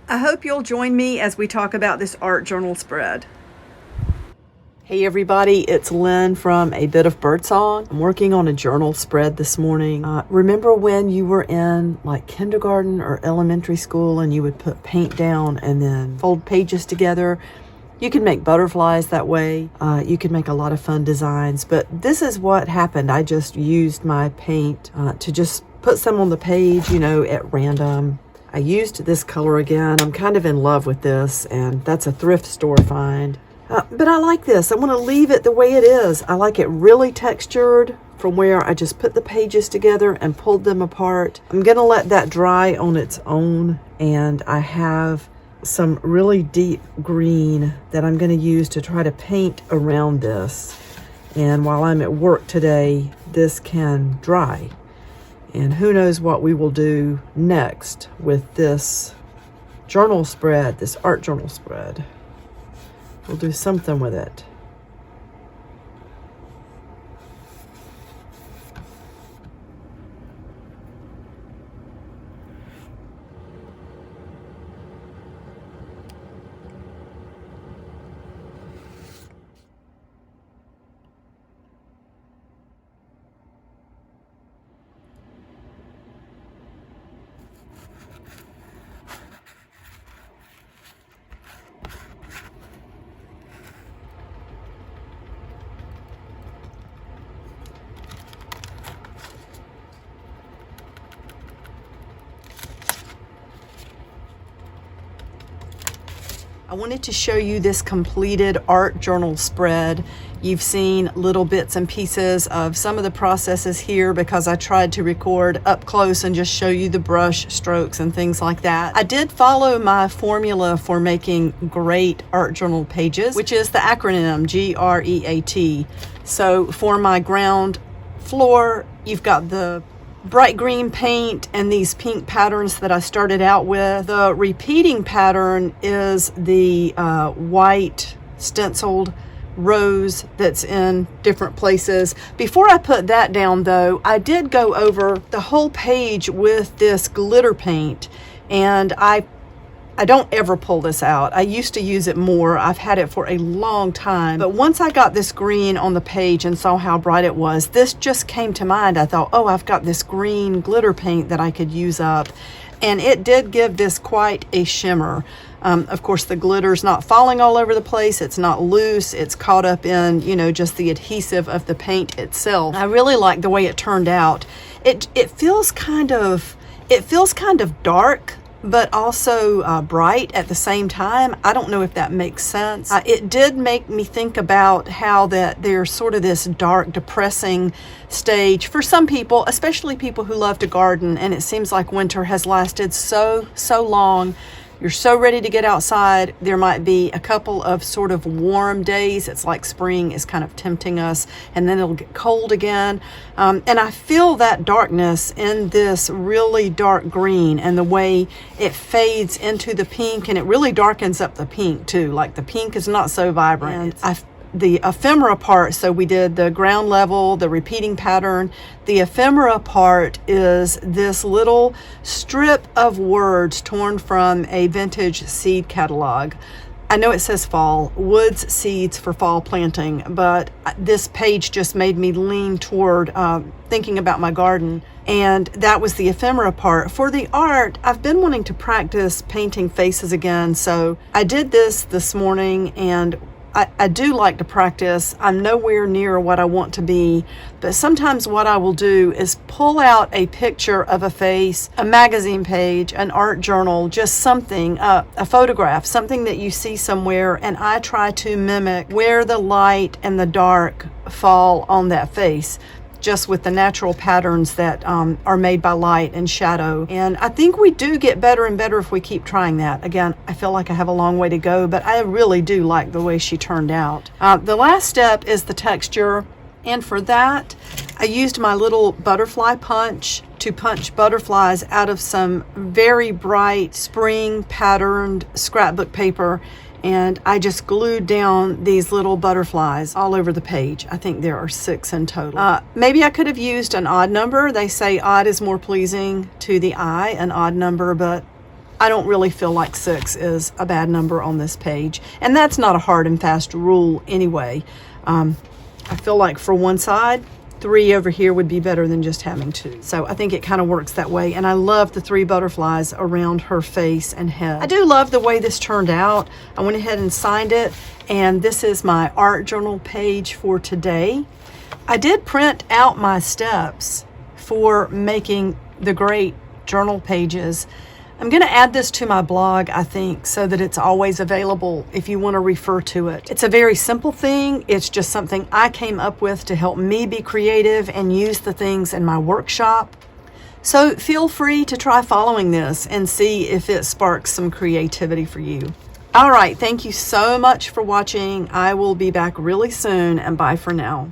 I hope you'll join me as we talk about this art journal spread. Hey everybody, it's Lynn from A Bit of Birdsong. I'm working on a journal spread this morning. Remember when you were in like kindergarten or elementary school and you would put paint down and then fold pages together? You can make butterflies that way. You can make a lot of fun designs, but this is what happened. I just used my paint to just put some on the page, at random. I used this color again. I'm kind of in love with this, and that's a thrift store find. But I like this. I want to leave it the way it is. I like it really textured from where I just put the pages together and pulled them apart. I'm going to let that dry on its own, and I have some really deep green that I'm going to use to try to paint around this. And while I'm at work today, this can dry. And who knows what we will do next with this journal spread, this art journal spread. We'll do something with it. I wanted to show you this completed art journal spread. You've seen little bits and pieces of some of the processes here because I tried to record up close and just show you the brush strokes and things like that. I did follow my formula for making great art journal pages, which is the acronym G.R.E.A.T. So for my ground floor, you've got the bright green paint and these pink patterns that I started out with. The repeating pattern is the white stenciled rose that's in different places. Before I put that down though, I did go over the whole page with this glitter paint, and I don't ever pull this out. I used to use it more. I've had it for a long time. But once I got this green on the page and saw how bright it was, this just came to mind. I thought, oh, I've got this green glitter paint that I could use up. And it did give this quite a shimmer. Of course, the glitter's not falling all over the place. It's not loose. It's caught up in, just the adhesive of the paint itself. I really like the way it turned out. It feels kind of dark, but also bright at the same time. I don't know if that makes sense. It did make me think about how that there's sort of this dark, depressing stage for some people, especially people who love to garden, and it seems like winter has lasted so long. You're so ready to get outside. There might be a couple of sort of warm days. It's like spring is kind of tempting us, and then it'll get cold again. And I feel that darkness in this really dark green and the way it fades into the pink, and it really darkens up the pink too. Like the pink is not so vibrant. The ephemera part, so we did the ground level, the repeating pattern. The ephemera part is this little strip of words torn from a vintage seed catalog. I know it says fall, woods seeds for fall planting, but this page just made me lean toward thinking about my garden. And that was the ephemera part. For the art, I've been wanting to practice painting faces again, so I did this morning, and I do like to practice. I'm nowhere near what I want to be, but sometimes what I will do is pull out a picture of a face, a magazine page, an art journal, just something, a photograph, something that you see somewhere, and I try to mimic where the light and the dark fall on that face, just with the natural patterns that are made by light and shadow. And I think we do get better and better if we keep trying that. Again, I feel like I have a long way to go, but I really do like the way she turned out. The last step is the texture. And for that, I used my little butterfly punch to punch butterflies out of some very bright spring patterned scrapbook paper. And I just glued down these little butterflies all over the page. I think there are 6 in total. Maybe I could have used an odd number. They say odd is more pleasing to the eye, an odd number, but I don't really feel like 6 is a bad number on this page. And that's not a hard and fast rule anyway. I feel like for one side, 3 over here would be better than just having 2. So I think it kind of works that way. And I love the 3 butterflies around her face and head. I do love the way this turned out. I went ahead and signed it. And this is my art journal page for today. I did print out my steps for making the great journal pages. I'm going to add this to my blog, I think, so that it's always available if you want to refer to it. It's a very simple thing. It's just something I came up with to help me be creative and use the things in my workshop. So feel free to try following this and see if it sparks some creativity for you. All right, thank you so much for watching. I will be back really soon, and bye for now.